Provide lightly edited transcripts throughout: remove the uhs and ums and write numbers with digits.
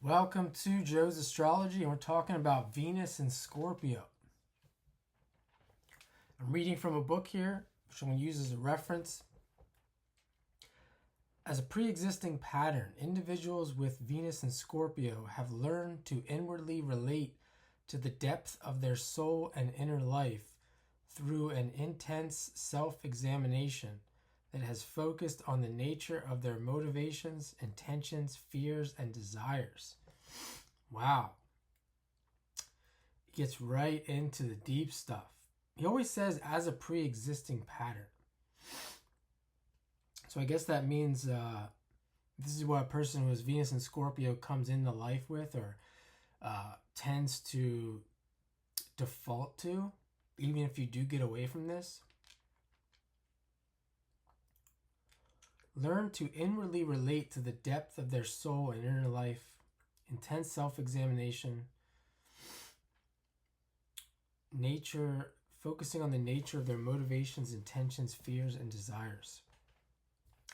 Welcome to Joe's Astrology, and we're talking about Venus and Scorpio. I'm reading from a book here, which I'm going to use as a reference. As a pre-existing pattern, individuals with Venus and Scorpio have learned to inwardly relate to the depth of their soul and inner life through an intense self-examination that has focused on the nature of their motivations, intentions, fears, and desires. Wow. He gets right into the deep stuff. He always says as a pre-existing pattern. So I guess that means this is what a person who has Venus and Scorpio comes into life with, or tends to default to, even if you do get away from this. Learn to inwardly relate to the depth of their soul and inner life, intense self-examination, nature, focusing on the nature of their motivations, intentions, fears, and desires.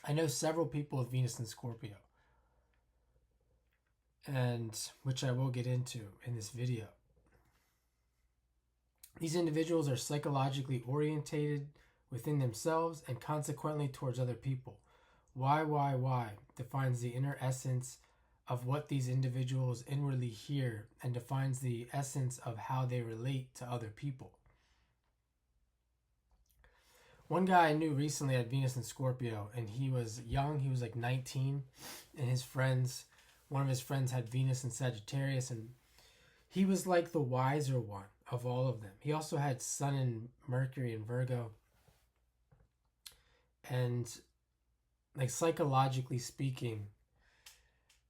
I know several people with Venus and Scorpio, and which I will get into in this video. These individuals are psychologically orientated within themselves and consequently towards other people. Why defines the inner essence of what these individuals inwardly hear and defines the essence of how they relate to other people. One guy I knew recently had Venus and Scorpio, and he was young. He was like 19, and one of his friends had Venus and Sagittarius, and he was like the wiser one of all of them. He also had Sun and Mercury in Virgo, and like psychologically speaking,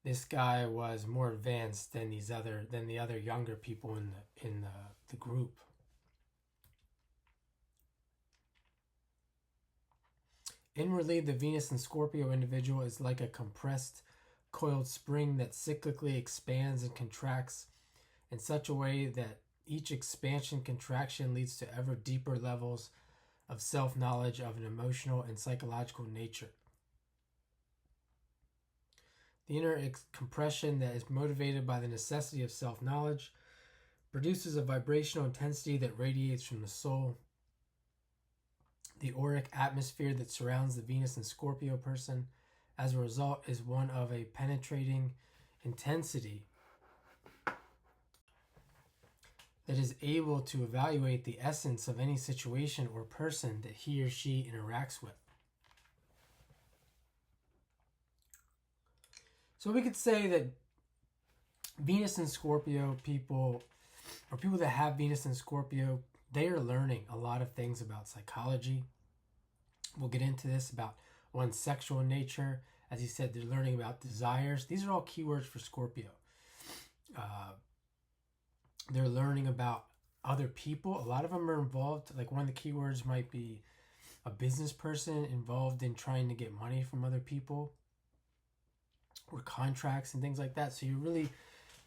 this guy was more advanced than the other younger people in the group. Inwardly, the Venus and Scorpio individual is like a compressed, coiled spring that cyclically expands and contracts in such a way that each expansion-contraction leads to ever deeper levels of self-knowledge of an emotional and psychological nature. The inner compression that is motivated by the necessity of self-knowledge produces a vibrational intensity that radiates from the soul. The auric atmosphere that surrounds the Venus and Scorpio person, as a result, is one of a penetrating intensity that is able to evaluate the essence of any situation or person that he or she interacts with. So we could say that Venus and Scorpio people, or people that have Venus and Scorpio, they are learning a lot of things about psychology. We'll get into this about one's sexual nature. As he said, they're learning about desires. These are all keywords for Scorpio. They're learning about other people. A lot of them are involved. Like one of the keywords might be a business person involved in trying to get money from other people, or contracts and things like that. So you're really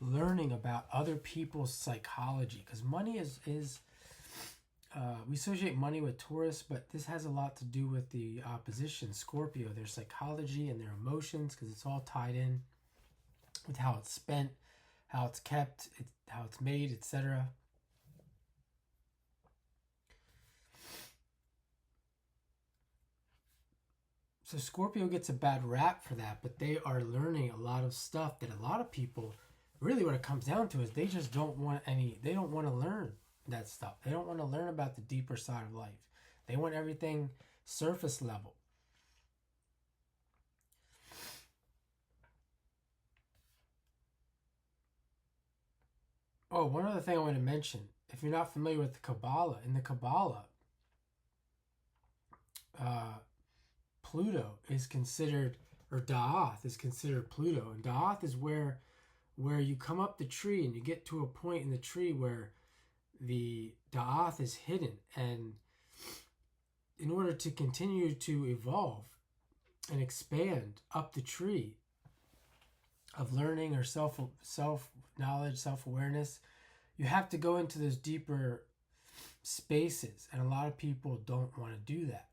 learning about other people's psychology, because money is we associate money with Taurus, but this has a lot to do with the opposition, Scorpio, their psychology and their emotions, because it's all tied in with how it's spent, how it's kept, how it's made, etc. So Scorpio gets a bad rap for that, but they are learning a lot of stuff that a lot of people, really what it comes down to is they just don't want to learn that stuff. They don't want to learn about the deeper side of life. They want everything surface level. Oh, one other thing I want to mention. If you're not familiar with the Kabbalah, in the Kabbalah, Pluto is considered, or Da'ath is considered Pluto. And Da'ath is where you come up the tree and you get to a point in the tree where the Da'ath is hidden. And in order to continue to evolve and expand up the tree of learning or self-knowledge, self-awareness, you have to go into those deeper spaces. And a lot of people don't want to do that.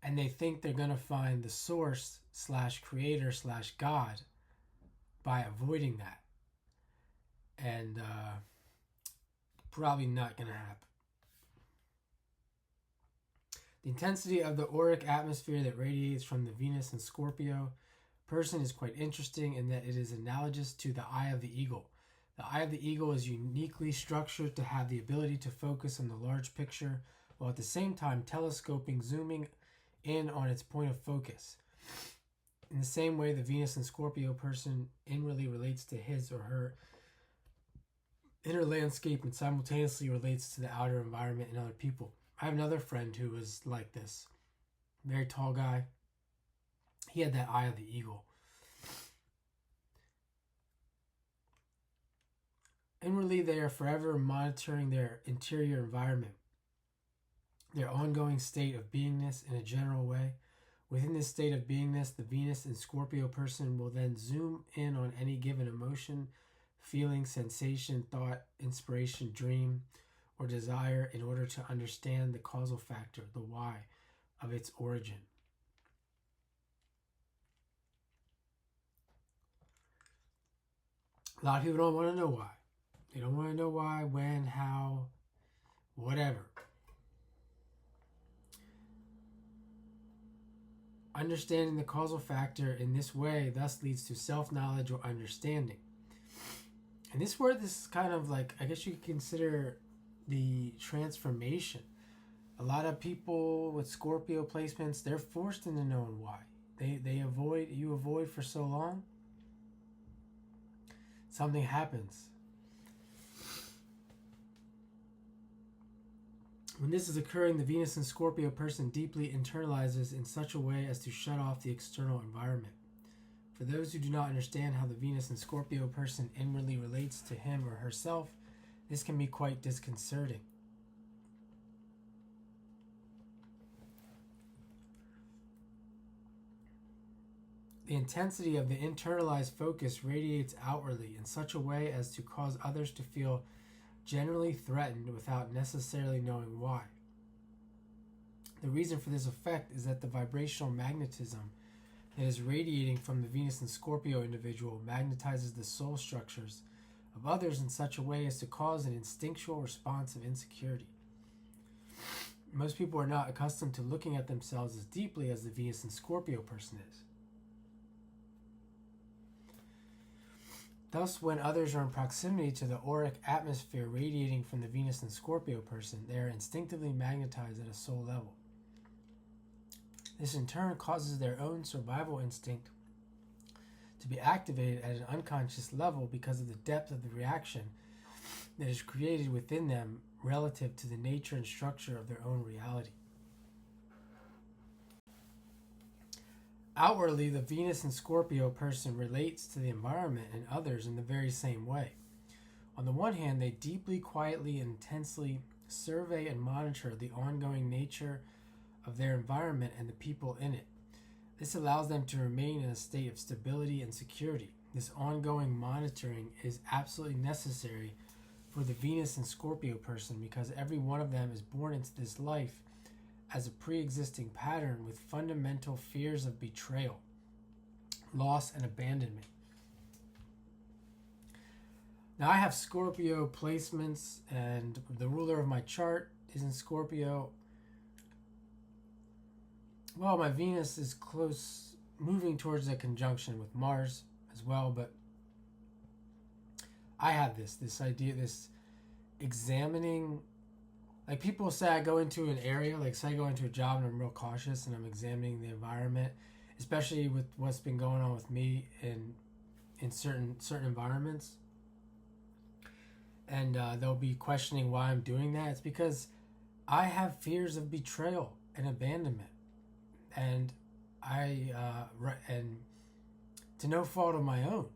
and they think they're going to find the source / creator / God by avoiding that. And probably not going to happen. The intensity of the auric atmosphere that radiates from the Venus and Scorpio person is quite interesting in that it is analogous to the eye of the eagle. The eye of the eagle is uniquely structured to have the ability to focus on the large picture while at the same time telescoping, zooming in on its point of focus. In the same way, the Venus and Scorpio person inwardly relates to his or her inner landscape and simultaneously relates to the outer environment and other people. I have another friend who was like this. Very tall guy. He had that eye of the eagle. Inwardly, they are forever monitoring their interior environment, their ongoing state of beingness in a general way. Within this state of beingness, the Venus and Scorpio person will then zoom in on any given emotion, feeling, sensation, thought, inspiration, dream, or desire in order to understand the causal factor, the why, of its origin. A lot of people don't want to know why. They don't want to know why, when, how, whatever. Understanding the causal factor in this way thus leads to self-knowledge or understanding. And this is kind of like, I guess you could consider the transformation. A lot of people with Scorpio placements, they're forced into knowing why. You avoid for so long, something happens. When this is occurring, the Venus and Scorpio person deeply internalizes in such a way as to shut off the external environment. For those who do not understand how the Venus and Scorpio person inwardly relates to him or herself, this can be quite disconcerting. The intensity of the internalized focus radiates outwardly in such a way as to cause others to feel generally threatened without necessarily knowing why. The reason for this effect is that the vibrational magnetism that is radiating from the Venus and Scorpio individual magnetizes the soul structures of others in such a way as to cause an instinctual response of insecurity. Most people are not accustomed to looking at themselves as deeply as the Venus and Scorpio person is. Thus, when others are in proximity to the auric atmosphere radiating from the Venus and Scorpio person, they are instinctively magnetized at a soul level. This in turn causes their own survival instinct to be activated at an unconscious level because of the depth of the reaction that is created within them relative to the nature and structure of their own reality. Outwardly, the Venus and Scorpio person relates to the environment and others in the very same way. On the one hand, they deeply, quietly, and intensely survey and monitor the ongoing nature of their environment and the people in it. This allows them to remain in a state of stability and security. This ongoing monitoring is absolutely necessary for the Venus and Scorpio person because every one of them is born into this life as a pre-existing pattern with fundamental fears of betrayal, loss, and abandonment. Now I have Scorpio placements and the ruler of my chart is in Scorpio. Well, my Venus is close, moving towards a conjunction with Mars as well, but I have this idea, this examining. Like people say I go into an area, like say I go into a job and I'm real cautious and I'm examining the environment, especially with what's been going on with me in certain environments. And they'll be questioning why I'm doing that. It's because I have fears of betrayal and abandonment. And and to no fault of my own.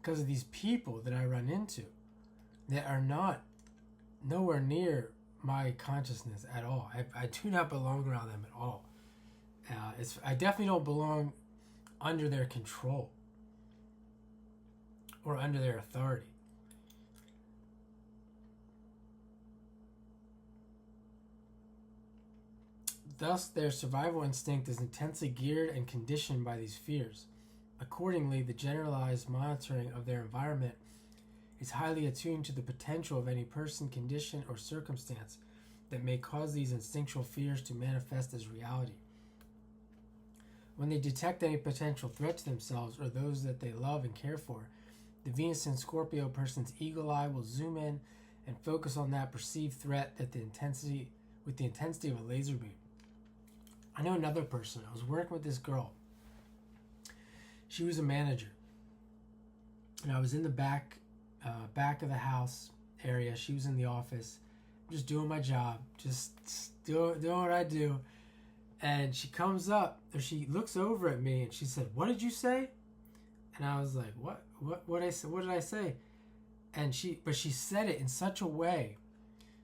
Because of these people that I run into that are nowhere near my consciousness at all. I do not belong around them at all. I definitely don't belong under their control or under their authority. Thus, their survival instinct is intensely geared and conditioned by these fears. Accordingly, the generalized monitoring of their environment is highly attuned to the potential of any person, condition, or circumstance that may cause these instinctual fears to manifest as reality. When they detect any potential threat to themselves or those that they love and care for, the Venus in Scorpio person's eagle eye will zoom in and focus on that perceived threat with the intensity of a laser beam. I know another person. I was working with this girl. She was a manager, and I was in the back of the house area. She was in the office, just doing my job, just doing what I do. And she comes up, or she looks over at me, and she said, "What did you say?" And I was like, "What did I say?" And she said it in such a way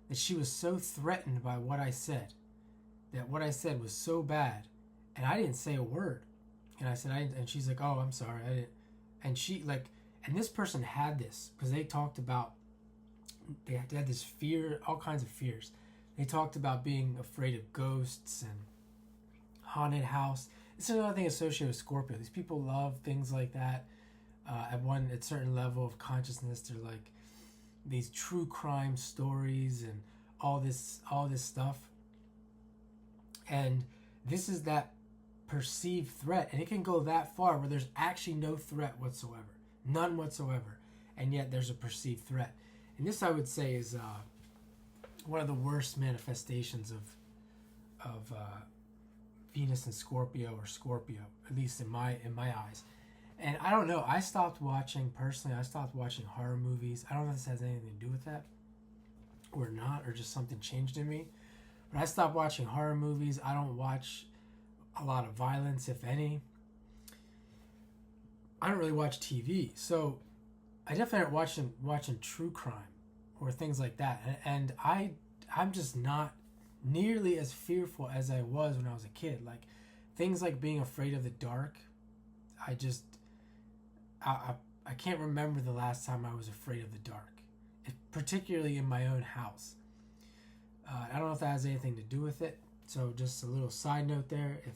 that she was so threatened by what I said, that what I said was so bad, and I didn't say a word. And I said, and she's like, "Oh, I'm sorry, I didn't." And she and this person had this because they talked about, they had this fear, all kinds of fears. They talked about being afraid of ghosts and haunted house. This is another thing associated with Scorpio. These people love things like that. At certain level of consciousness, they're like these true crime stories and all this stuff. And this is that perceived threat, and it can go that far where there's actually no threat whatsoever, none whatsoever, and yet there's a perceived threat. And this, I would say, is one of the worst manifestations of Venus in Scorpio, or Scorpio, at least in my eyes. And I don't know, I stopped watching horror movies. I don't know if this has anything to do with that or not, or just something changed in me. But I stopped watching horror movies. I don't watch a lot of violence, if any. I don't really watch TV, so I definitely aren't watching true crime or things like that. And I'm just not nearly as fearful as I was when I was a kid. Like things like being afraid of the dark. I can't remember the last time I was afraid of the dark, particularly in my own house. I don't know if that has anything to do with it. So just a little side note there. If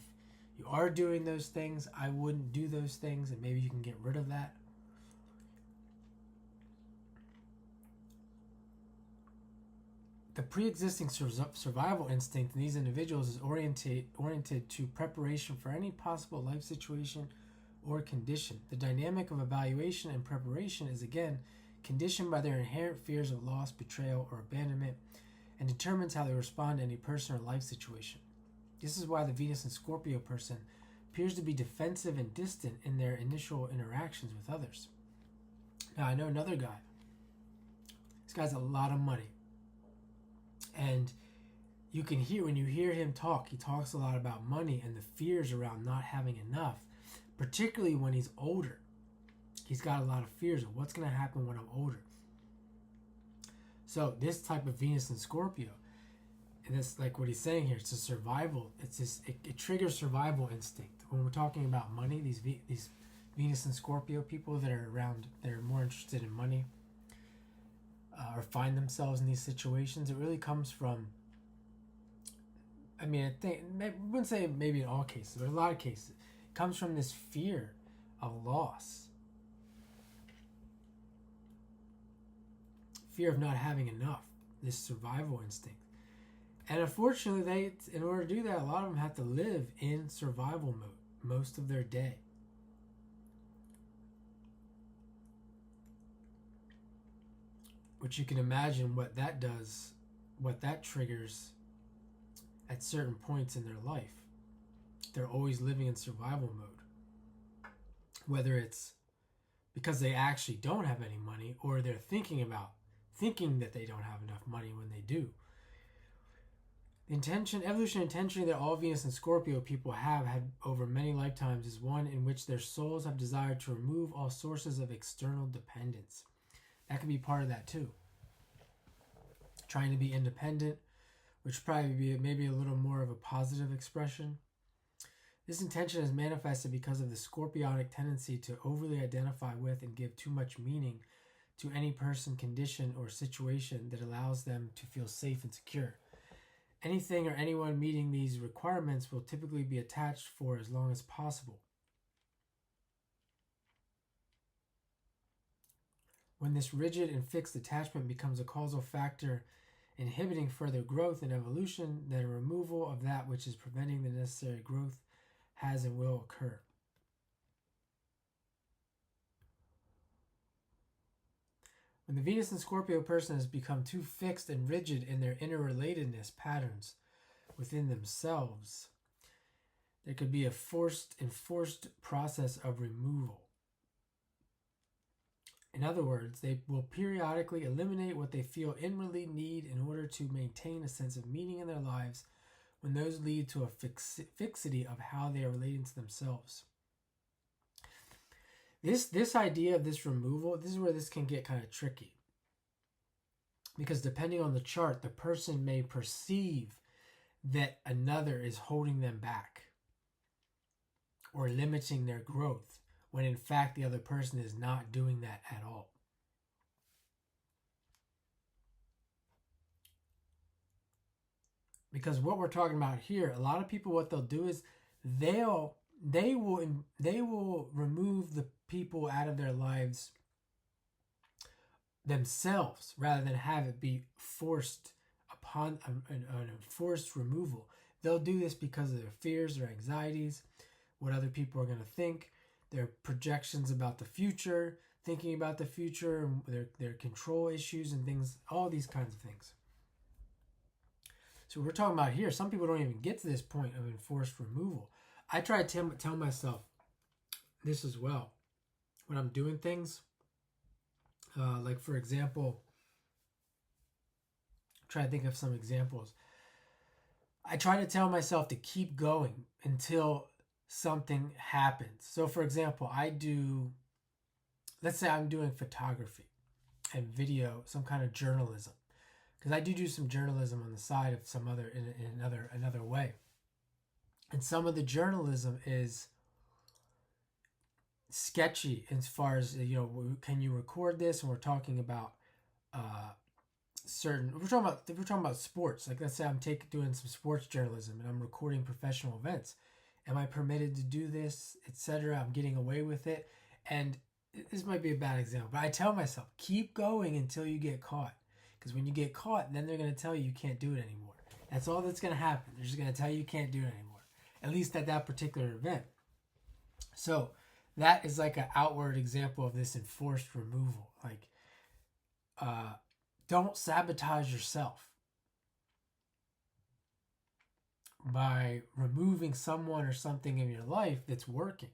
you are doing those things, I wouldn't do those things, and maybe you can get rid of that. The pre-existing survival instinct in these individuals is oriented to preparation for any possible life situation or condition. The dynamic of evaluation and preparation is again conditioned by their inherent fears of loss, betrayal, or abandonment, and determines how they respond to any person or life situation. This is why the Venus in Scorpio person appears to be defensive and distant in their initial interactions with others. Now, I know another guy. This guy's a lot of money. And you can hear, when you hear him talk, he talks a lot about money and the fears around not having enough, particularly when he's older. He's got a lot of fears of what's going to happen when I'm older. So this type of Venus in Scorpio, and that's like what he's saying here, it's a survival. It triggers survival instinct. When we're talking about money, these Venus and Scorpio people that are around, they're more interested in money, or find themselves in these situations. It really comes from, I wouldn't say maybe in all cases, but in a lot of cases, it comes from this fear of loss. Fear of not having enough, this survival instinct. And unfortunately, in order to do that, a lot of them have to live in survival mode most of their day. Which you can imagine what that does, what that triggers at certain points in their life. They're always living in survival mode. Whether it's because they actually don't have any money, or they're thinking that they don't have enough money when they do. Evolution intention that all Venus and Scorpio people have had over many lifetimes is one in which their souls have desired to remove all sources of external dependence. That could be part of that too. Trying to be independent, which probably be maybe a little more of a positive expression. This intention is manifested because of the Scorpionic tendency to overly identify with and give too much meaning to any person, condition, or situation that allows them to feel safe and secure. Anything or anyone meeting these requirements will typically be attached for as long as possible. When this rigid and fixed attachment becomes a causal factor inhibiting further growth and evolution, then a removal of that which is preventing the necessary growth has and will occur. When the Venus and Scorpio person has become too fixed and rigid in their interrelatedness patterns within themselves, there could be a enforced process of removal. In other words, they will periodically eliminate what they feel inwardly need in order to maintain a sense of meaning in their lives when those lead to a fixity of how they are relating to themselves. This idea of this removal, this is where this can get kind of tricky. Because depending on the chart, the person may perceive that another is holding them back or limiting their growth, when in fact the other person is not doing that at all. Because what we're talking about here, a lot of people, what they'll do is they will remove the people out of their lives themselves rather than have it be forced upon an enforced removal. They'll do this because of their fears, their anxieties, what other people are going to think, their projections about the future, thinking about the future, their control issues and things, all these kinds of things. So we're talking about here, some people don't even get to this point of enforced removal. I try to tell myself this as well. When I'm doing things, like for example, try to think of some examples. I try to tell myself to keep going until something happens. So for example, let's say I'm doing photography and video, some kind of journalism, because I do some journalism on the side of some other, in another way. And some of the journalism is sketchy as far as, can you record this? And we're talking about we're talking about sports. Like let's say I'm doing some sports journalism and I'm recording professional events. Am I permitted to do this, etc.? I'm getting away with it. And this might be a bad example, but I tell myself, keep going until you get caught. Because when you get caught, then they're going to tell you can't do it anymore. That's all that's going to happen. They're just going to tell you can't do it anymore, at least at that particular event. So that is like an outward example of this enforced removal. Like, don't sabotage yourself by removing someone or something in your life that's working.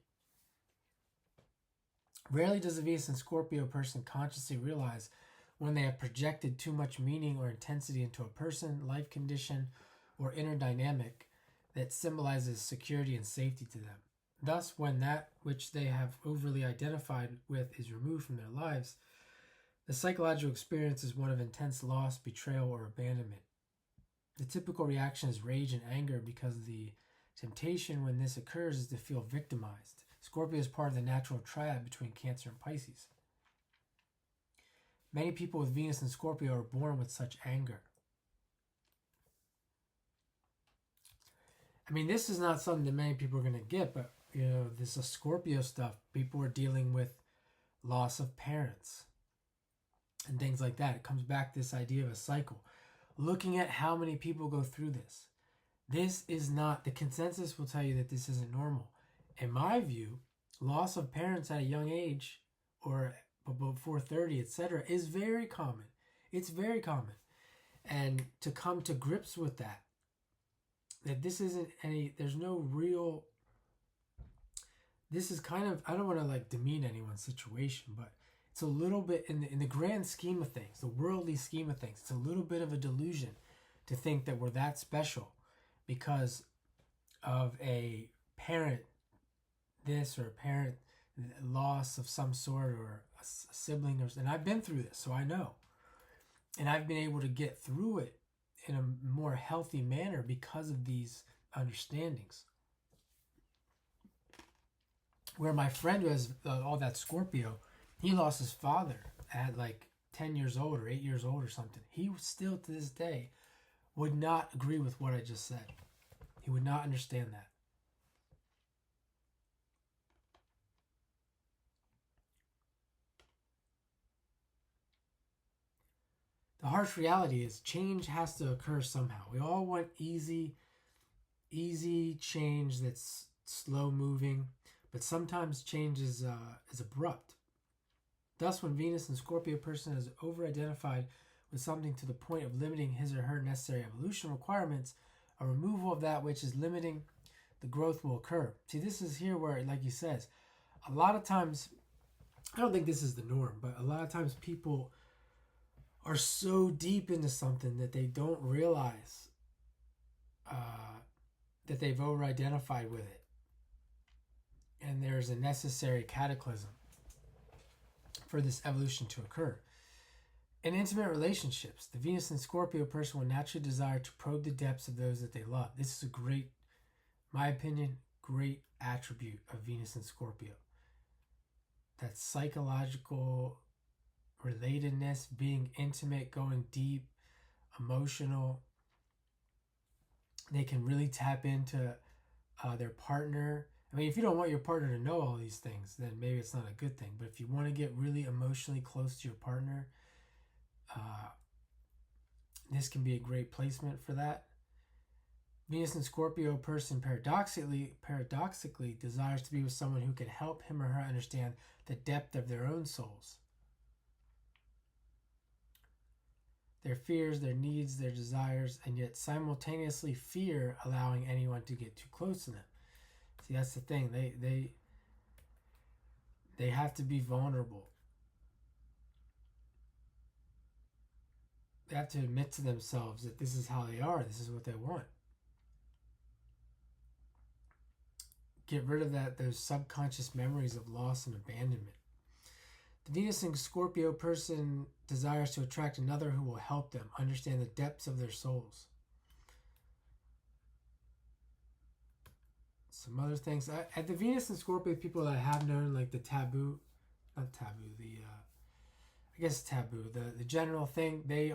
Rarely does a Venus and Scorpio person consciously realize when they have projected too much meaning or intensity into a person, life condition, or inner dynamic that symbolizes security and safety to them. Thus, when that which they have overly identified with is removed from their lives, the psychological experience is one of intense loss, betrayal, or abandonment. The typical reaction is rage and anger because the temptation when this occurs is to feel victimized. Scorpio is part of the natural triad between Cancer and Pisces. Many people with Venus and Scorpio are born with such anger. I mean, this is not something that many people are going to get, but, this is Scorpio stuff. People are dealing with loss of parents and things like that. It comes back to this idea of a cycle. Looking at how many people go through this. This is not, the consensus will tell you that this isn't normal. In my view, loss of parents at a young age or before 30, etc., is very common. It's very common. And to come to grips with that this isn't there's no real, this is kind of, I don't want to demean anyone's situation, but it's a little bit, in the grand scheme of things, the worldly scheme of things, it's a little bit of a delusion to think that we're that special because of a parent this or a parent loss of some sort or a sibling, and I've been through this, so I know. And I've been able to get through it in a more healthy manner because of these understandings. Where my friend who has all that Scorpio, he lost his father at 10 years old or 8 years old or something. He still to this day would not agree with what I just said. He would not understand that. The harsh reality is change has to occur somehow. We all want easy change that's slow moving, but sometimes change is abrupt. Thus, when Venus and Scorpio person is over-identified with something to the point of limiting his or her necessary evolution requirements, a removal of that which is limiting the growth will occur. See, this is here where, like he says, a lot of times, I don't think this is the norm, but a lot of times people are so deep into something that they don't realize that they've over-identified with it. And there's a necessary cataclysm for this evolution to occur. In intimate relationships, the Venus and Scorpio person will naturally desire to probe the depths of those that they love. This is a great, my opinion, great attribute of Venus and Scorpio. That psychological relatedness, being intimate, going deep, emotional. They can really tap into their partner. I mean, if you don't want your partner to know all these things, then maybe it's not a good thing. But if you want to get really emotionally close to your partner, this can be a great placement for that. Venus and Scorpio person paradoxically desires to be with someone who can help him or her understand the depth of their own souls. Their fears, their needs, their desires, and yet simultaneously fear allowing anyone to get too close to them. See, that's the thing. They have to be vulnerable. They have to admit to themselves that this is how they are. This is what they want. Get rid of those subconscious memories of loss and abandonment. The Venus and Scorpio person desires to attract another who will help them understand the depths of their souls. Some other things. At the Venus and Scorpio people that I have known, like the taboo, the general thing, they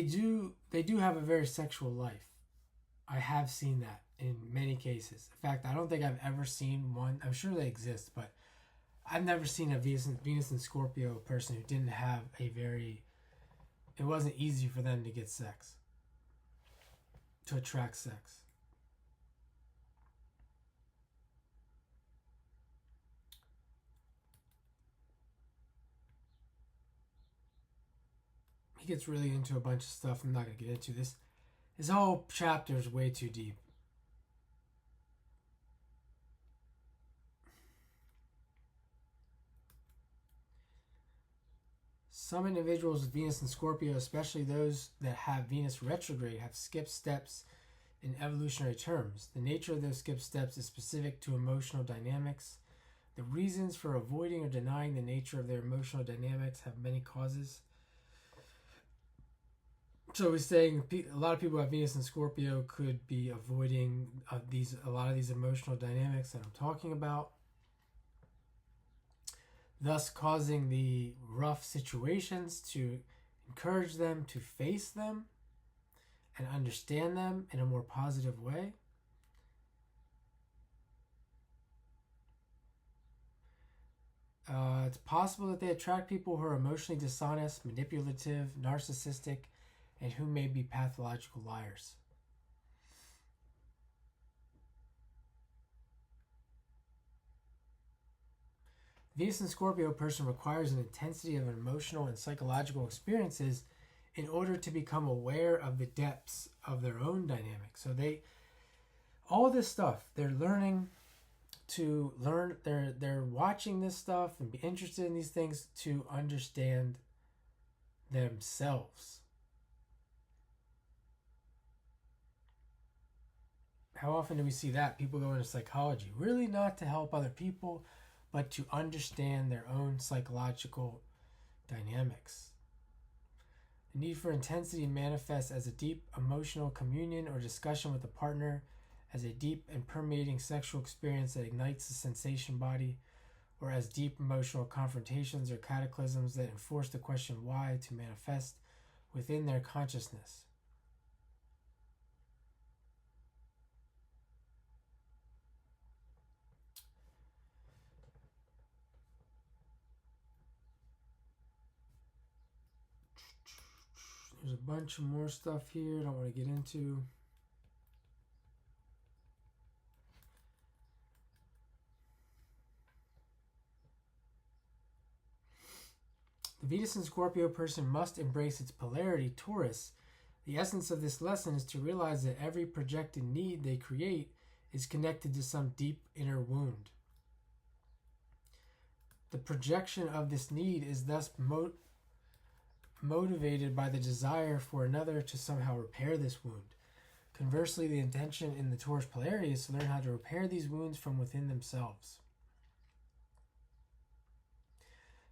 do have a very sexual life. I have seen that in many cases. In fact, I don't think I've ever seen one. I'm sure they exist, but I've never seen a Venus and Scorpio person who didn't have it wasn't easy for them to get sex, to attract sex. He gets really into a bunch of stuff. I'm not going to get into this. This whole chapter is way too deep. Some individuals with Venus and Scorpio, especially those that have Venus retrograde, have skipped steps in evolutionary terms. The nature of those skipped steps is specific to emotional dynamics. The reasons for avoiding or denying the nature of their emotional dynamics have many causes. So he's saying a lot of people who have Venus and Scorpio could be avoiding a lot of these emotional dynamics that I'm talking about, thus causing the rough situations to encourage them to face them and understand them in a more positive way. It's possible that they attract people who are emotionally dishonest, manipulative, narcissistic, and who may be pathological liars. Venus and Scorpio person requires an intensity of emotional and psychological experiences in order to become aware of the depths of their own dynamic. So all this stuff, they're learning to learn, they're watching this stuff and be interested in these things to understand themselves. How often do we see that? People go into psychology, really not to help other people, but to understand their own psychological dynamics. The need for intensity manifests as a deep emotional communion or discussion with a partner, as a deep and permeating sexual experience that ignites the sensation body, or as deep emotional confrontations or cataclysms that enforce the question why to manifest within their consciousness. There's a bunch of more stuff here I don't want to get into. The Venus and Scorpio person must embrace its polarity, Taurus. The essence of this lesson is to realize that every projected need they create is connected to some deep inner wound. The projection of this need is thus motivated by the desire for another to somehow repair this wound. Conversely, the intention in the Taurus polarity is to learn how to repair these wounds from within themselves.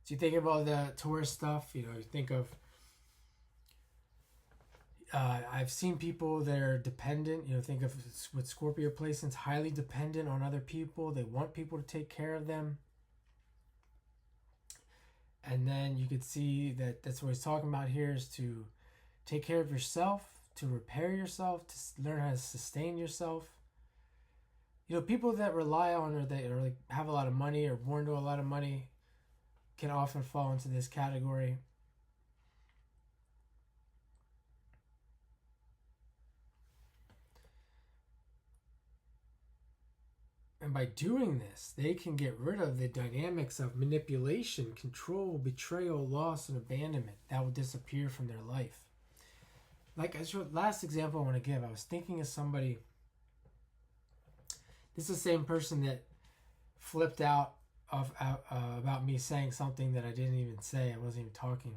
So you think of all the Taurus stuff, you think of, I've seen people that are dependent, think of with Scorpio placements, highly dependent on other people. They want people to take care of them. And then you could see that that's what he's talking about here, is to take care of yourself, to repair yourself, to learn how to sustain yourself. People that rely on or that like have a lot of money or born to a lot of money can often fall into this category. And by doing this, they can get rid of the dynamics of manipulation, control, betrayal, loss, and abandonment that will disappear from their life. Like last example I want to give, I was thinking of somebody. This is the same person that flipped out about me saying something that I didn't even say. I wasn't even talking.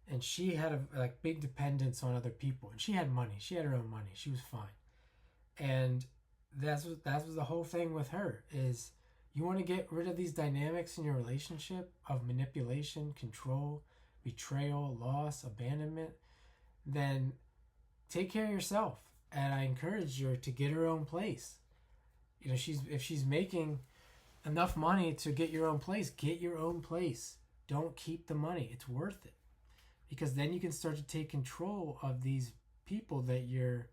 And she had a big dependence on other people. And she had money. She had her own money. She was fine. And that was the whole thing with her, is you want to get rid of these dynamics in your relationship of manipulation, control, betrayal, loss, abandonment, then take care of yourself. And I encourage her to get her own place. If she's making enough money to get your own place, get your own place. Don't keep the money. It's worth it. Because then you can start to take control of these people that you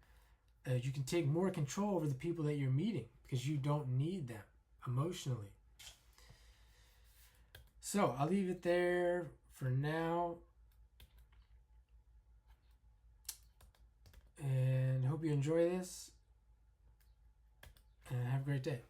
can take more control over the people that you're meeting, because you don't need them emotionally. So I'll leave it there for now. And hope you enjoy this. And have a great day.